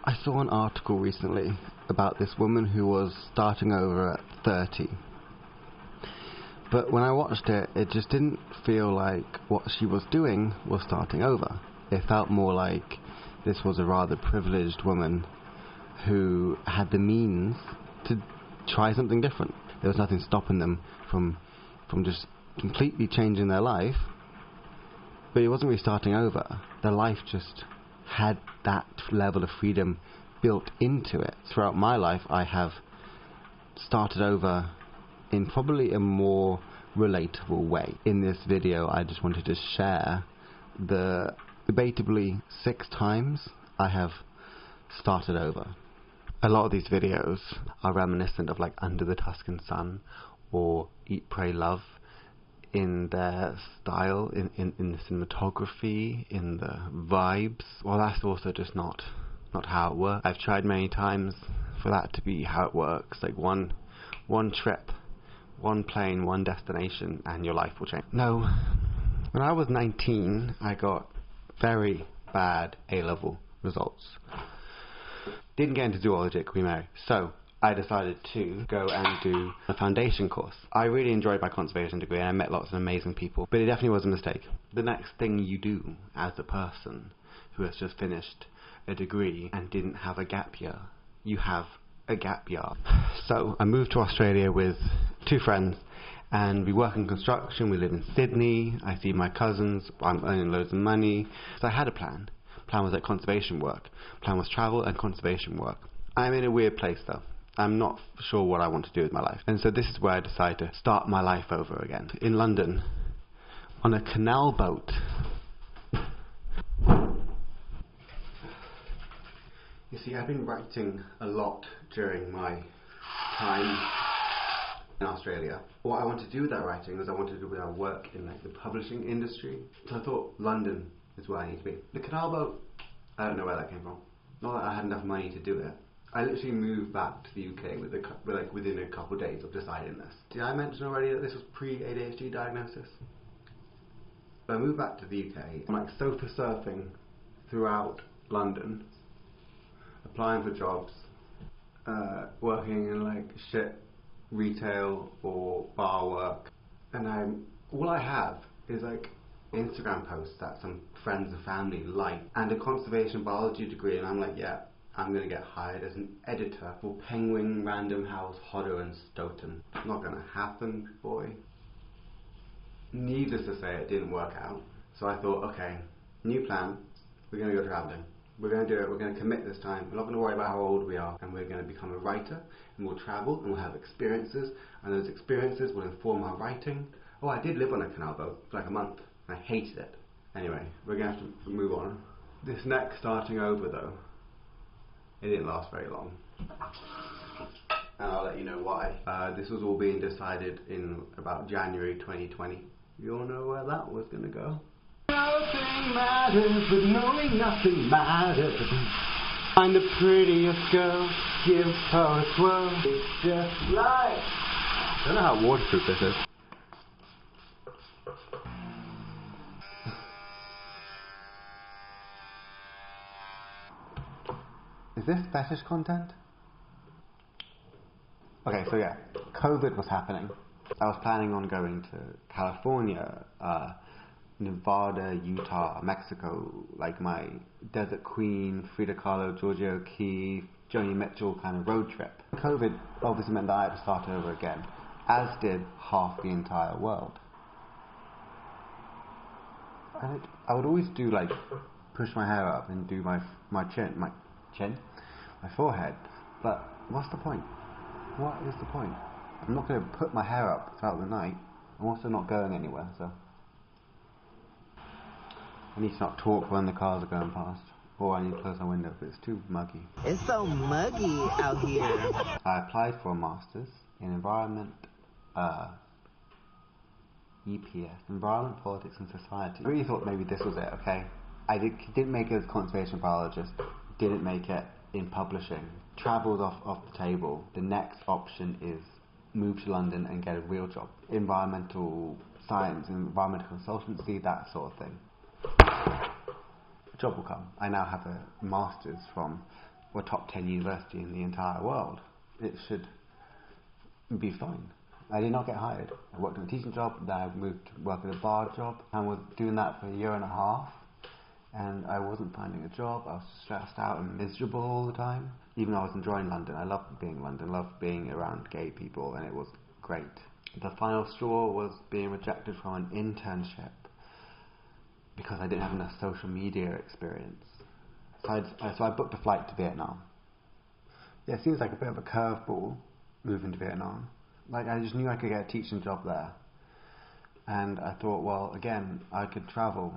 I saw an article recently about this woman who was starting over at 30. But when I watched it, it just didn't feel like what she was doing was starting over. It felt more like this was a rather privileged woman who had the means to try something different. There was nothing stopping them from just completely changing their life. But it wasn't really starting over. Their life just had that level of freedom built into it. Throughout my life, I have started over in probably a more relatable way. In this video, I just wanted to share the debatably 6 times I have started over. A lot of these videos are reminiscent of like Under the Tuscan Sun or Eat, Pray, Love, in their style, in the cinematography, in the vibes. Well, that's also just not how it works. I've tried many times for that to be how it works. Like one trip, one plane, one destination, and your life will change. No. When I was 19, I got very bad A-level results. Didn't get into zoology at Queen Mary, so I decided to go and do a foundation course. I really enjoyed my conservation degree and I met lots of amazing people, but it definitely was a mistake. The next thing you do as a person who has just finished a degree and didn't have a gap year, you have a gap year. So I moved to Australia with 2 friends and we work in construction, we live in Sydney, I see my cousins, I'm earning loads of money. So I had a plan. Plan was like conservation work. Plan was travel and conservation work. I'm in a weird place though. I'm not sure what I want to do with my life. And so this is where I decided to start my life over again. In London, on a canal boat. You see, I've been writing a lot during my time in Australia. What I want to do with that writing is I want to do with our work in like the publishing industry. So I thought London is where I need to be. The canal boat, I don't know where that came from. Not that I had enough money to do it. I literally moved back to the UK within a couple of days of deciding this. Did I mention already that this was pre-ADHD diagnosis? So I moved back to the UK. I'm like sofa surfing throughout London, applying for jobs, working in like shit retail or bar work, and all I have is like Instagram posts that some friends and family like, and a conservation biology degree, and I'm like, yeah, I'm going to get hired as an editor for Penguin, Random House, Hodder and Stoughton. Not going to happen, boy. Needless to say, it didn't work out. So I thought, okay, new plan, we're going to go travelling. We're going to do it, we're going to commit this time. We're not going to worry about how old we are, and we're going to become a writer, and we'll travel, and we'll have experiences, and those experiences will inform our writing. Oh, I did live on a canal boat for like a month. I hated it. Anyway, we're going to have to move on. This next starting over though, it didn't last very long. And I'll let you know why. This was all being decided in about January 2020. You all know where that was going to go. Nothing matters, but knowing nothing matters. Find the prettiest girl, give her a twirl. It's just life. I don't know how waterproof this is. Is this fetish content? Okay, so yeah, COVID was happening. I was planning on going to California, Nevada, Utah, Mexico, like my Desert Queen, Frida Kahlo, Georgia O'Keeffe, Joni Mitchell kind of road trip. COVID obviously meant that I had to start over again, as did half the entire world. I would always do like, push my hair up and do my forehead, but what's the point? What is the point? I'm not going to put my hair up throughout the night. I'm also not going anywhere, so I need to not talk when the cars are going past, or I need to close my window because it's too muggy. It's so muggy out here. I applied for a master's in environment, EPS, Environment, Politics and Society. I really thought maybe this was it, okay? I didn't make it as a conservation biologist, didn't make it in publishing. Travel's off the table. The next option is move to London and get a real job. Environmental science, environmental consultancy, that sort of thing. A job will come. I now have a master's from a top 10 university in the entire world. It should be fine. I did not get hired. I worked in a teaching job, then I moved to work at a bar job. I was doing that for a year and a half, and I wasn't finding a job. I was stressed out and miserable all the time. Even though I was enjoying London, I loved being in London, loved being around gay people, and it was great. The final straw was being rejected from an internship because I didn't have enough social media experience. So I booked a flight to Vietnam. Yeah, it seems like a bit of a curveball moving to Vietnam. Like, I just knew I could get a teaching job there. And I thought, well, again, I could travel.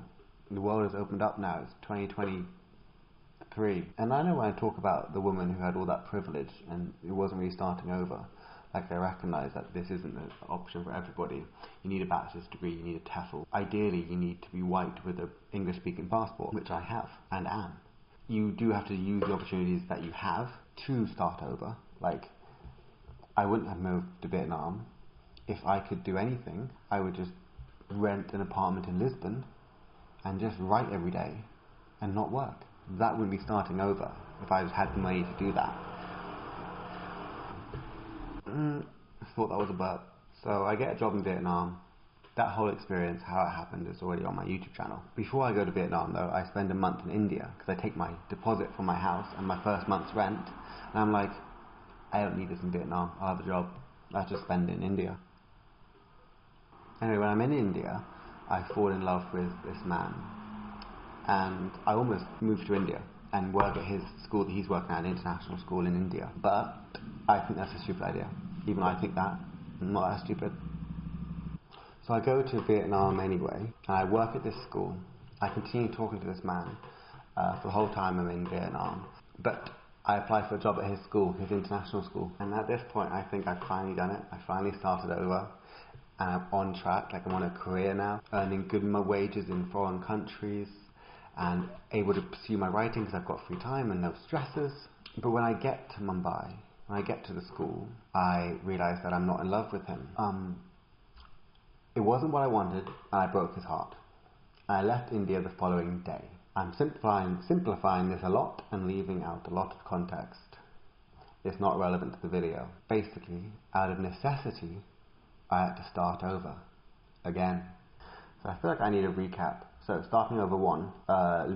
The world has opened up now. It's 2023. And I know when I talk about the woman who had all that privilege and it wasn't really starting over, like, I recognise that this isn't an option for everybody. You need a bachelor's degree, you need a TEFL. Ideally, you need to be white with an English-speaking passport, which I have and am. You do have to use the opportunities that you have to start over. Like, I wouldn't have moved to Vietnam. If I could do anything, I would just rent an apartment in Lisbon and just write every day and not work. That wouldn't be starting over if I had the money to do that. I thought that was a burp. So I get a job in Vietnam. That whole experience, how it happened, is already on my YouTube channel. Before I go to Vietnam, though, I spend a month in India because I take my deposit from my house and my first month's rent, and I'm like, I don't need this in Vietnam. I'll have a job. I'll just spend it in India. Anyway, when I'm in India, I fall in love with this man, and I almost moved to India and work at his school that he's working at, an international school in India. But I think that's a stupid idea. Even I think that, I'm not that stupid. So I go to Vietnam anyway, and I work at this school. I continue talking to this man for the whole time I'm in Vietnam. But I applied for a job at his school, his international school. And at this point, I think I've finally done it. I finally started over, and I'm on track. Like, I'm on a career now, earning good wages in foreign countries, and able to pursue my writing because I've got free time and no stresses. But when I get to Mumbai, when I get to the school, I realise that I'm not in love with him. It wasn't what I wanted, and I broke his heart. I left India the following day. I'm simplifying this a lot and leaving out a lot of context. It's not relevant to the video. Basically, out of necessity, I had to start over. Again. So I feel like I need a recap. So starting over 1,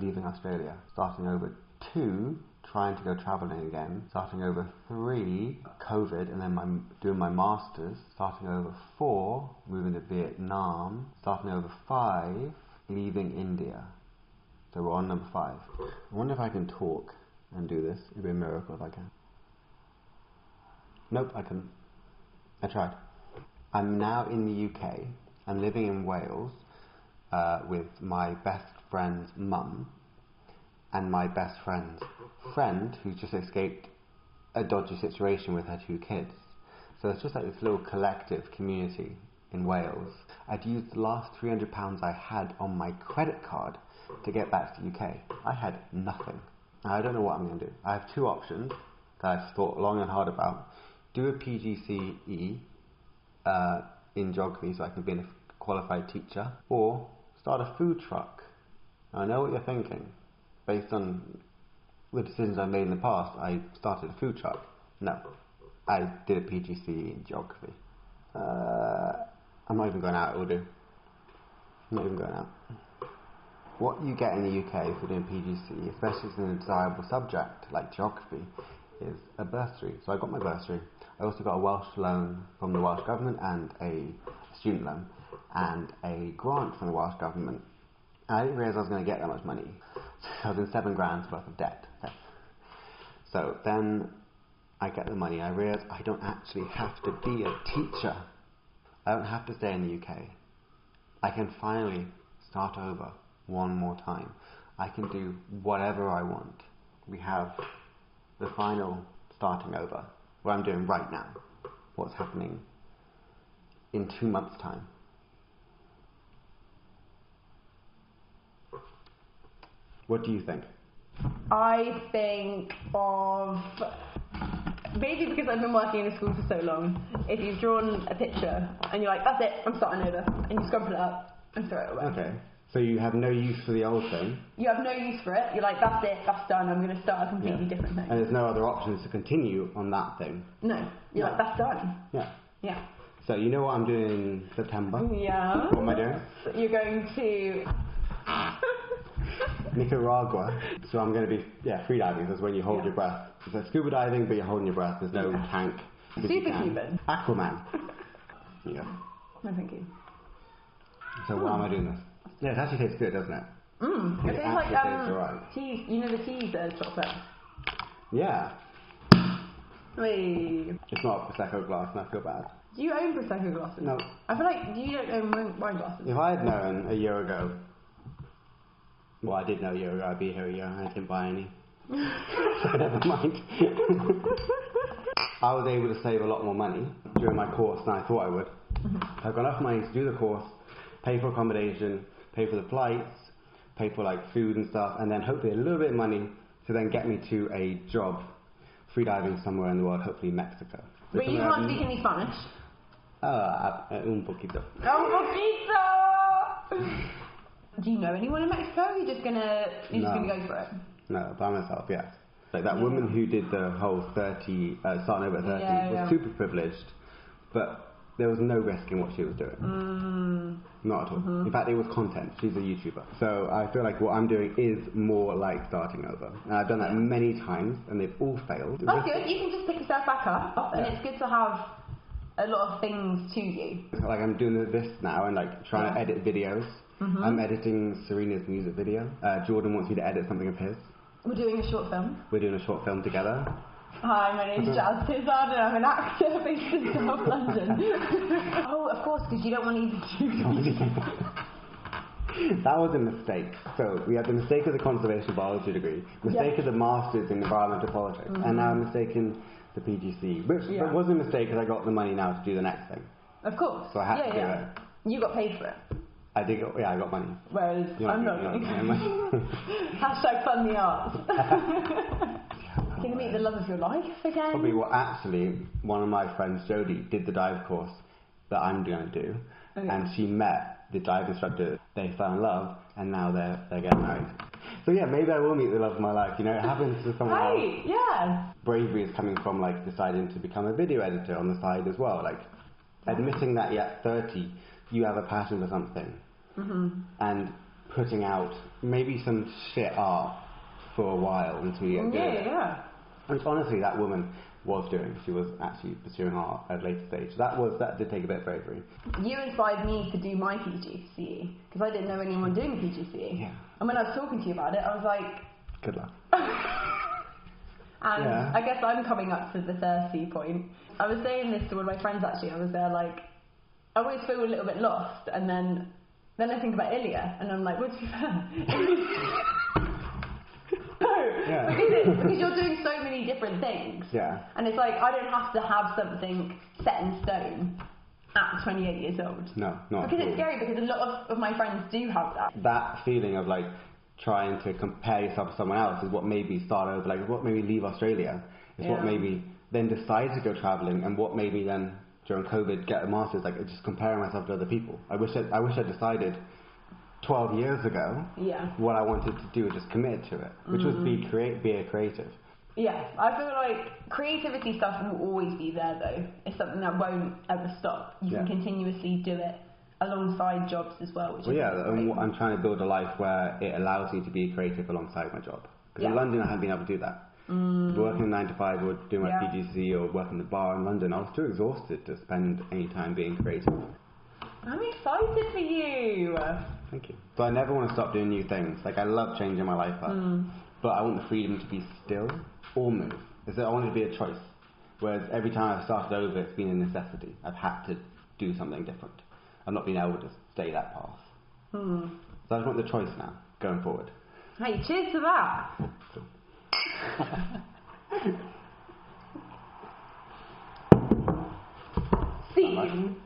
leaving Australia. Starting over 2, trying to go travelling again. Starting over 3, COVID, and then doing my masters. Starting over 4, moving to Vietnam. Starting over 5, leaving India. So we're on number 5. I wonder if I can talk and do this. It'd be a miracle if I can. Nope, I couldn't. I tried. I'm now in the UK. I'm living in Wales with my best friend's mum and my best friend's friend who's just escaped a dodgy situation with her 2 kids. So it's just like this little collective community in Wales. I'd used the last £300 I had on my credit card to get back to the UK. I had nothing. I don't know what I'm going to do. I have 2 options that I've thought long and hard about. Do a PGCE in geography so I can be a qualified teacher, or start a food truck. Now, I know what you're thinking. Based on the decisions I've made in the past, I started a food truck. No, I did a PGCE in geography. I'm not even going out, it will do. I'm not even going out. What you get in the UK for doing PGCE, especially if it's a desirable subject like geography, is a bursary. So I got my bursary. I also got a Welsh loan from the Welsh Government and a student loan and a grant from the Welsh Government. And I didn't realise I was going to get that much money. So I was in £7,000 worth of debt. Okay. So then I get the money. I realise I don't actually have to be a teacher. I don't have to stay in the UK. I can finally start over one more time. I can do whatever I want. We have the final starting over, what I'm doing right now, what's happening in 2 months' time. What do you think? I think of, maybe because I've been working in a school for so long, if you've drawn a picture and you're like, that's it, I'm starting over, and you scrumple it up and throw it away. Okay, So you have no use for the old thing? You have no use for it. You're like, that's it, that's done, I'm going to start a completely different thing. And there's no other options to continue on that thing? No. You're like, that's done. Yeah. Yeah. So you know what I'm doing in September? Yeah. What am I doing? So you're going to... Nicaragua. So I'm going to be, free diving. That's when you hold your breath. It's like scuba diving, but you're holding your breath. There's no tank. Superhuman. Aquaman. Yeah. No, thank you. So why am I doing this? Yeah, it actually tastes good, doesn't it? It tastes like tastes alright. cheese. You know the cheese chocolate? Yeah. Wait. It's not a Prosecco glass, and I feel bad. Do you own Prosecco glasses? No. I feel like you don't own wine glasses. If I had known a year ago, well, I did know a year ago I'd be here a year, and I didn't buy any. So never mind. I was able to save a lot more money during my course than I thought I would. I've got enough money to do the course, pay for accommodation, pay for the flights, pay for like food and stuff, and then hopefully a little bit of money to then get me to a job freediving somewhere in the world, hopefully Mexico. So But you can't speak any Spanish? Un poquito. Un poquito! Do you know anyone in Mexico? You're just gonna go for it? No, by myself, yes. Like that woman who did the whole 30, starting over at 30, was super privileged, but there was no risk in what she was doing. Not at all. In fact, it was content. She's a YouTuber. So I feel like what I'm doing is more like starting over. And I've done that many times, and they've all failed. That's good. You can just pick yourself back up, and it's good to have a lot of things to you. Like I'm doing this now, and like trying to edit videos. I'm editing Serena's music video. Jordan wants me to edit something of his. We're doing a short film. We're doing a short film together. Hi, my name's Jazz Tizzard and I'm an actor based in South London. Oh, of course, because you don't want to even do That was a mistake. So we had the mistake of the conservation biology degree, mistake of the masters in environmental politics, and now a mistake in the PGC, which was a mistake because I got the money now to do the next thing. Of course. So I had to do it. You got paid for it. I did. I got money. Whereas I'm not getting money. Hashtag fund the arts. Can you meet the love of your life again? Probably. Well, actually, one of my friends, Jodie, did the dive course that I'm going to do, and she met the dive instructor. They fell in love, and now they're getting married. So yeah, maybe I will meet the love of my life. You know, it happens to someone else. Yeah. Bravery is coming from like deciding to become a video editor on the side as well. Like admitting that at 30 you have a passion for something, and putting out maybe some shit art for a while until you get good. Yeah. Which honestly that woman was doing. She was actually pursuing art at a later stage. That did take a bit of bravery. You inspired me to do my PGCE because I didn't know anyone doing PGCE. Yeah. And when I was talking to you about it, I was like, good luck. And I guess I'm coming up to the 30 point. I was saying this to one of my friends actually. I was there like, I always feel a little bit lost, and then I think about Ilya, and I'm like, what's your because you're doing so many different things. Yeah. And it's like, I don't have to have something set in stone at 28 years old. No, not because at all. it's scary, because a lot of my friends do have that. That feeling of like trying to compare yourself to someone else is what made me start over, like what made me leave Australia. It's what made me then decide to go travelling, and what made me then during COVID get a master's, like just comparing myself to other people. I wish I decided 12 years ago what I wanted to do and just committed to it, which was be a creative. Yeah, I feel like creativity stuff will always be there though. It's something that won't ever stop. You can continuously do it alongside jobs as well. Which I'm trying to build a life where it allows me to be creative alongside my job. Because in London I hadn't been able to do that. Working 9 to 5 or doing my PGC or working the bar in London, I was too exhausted to spend any time being creative. I'm excited for you. Thank you. So I never want to stop doing new things. Like I love changing my life up, but I want the freedom to be still or move. I want it to be a choice. Whereas every time I've started over, it's been a necessity. I've had to do something different. I've not been able to stay that path. So I just want the choice now, going forward. Hey, cheers to that. See you.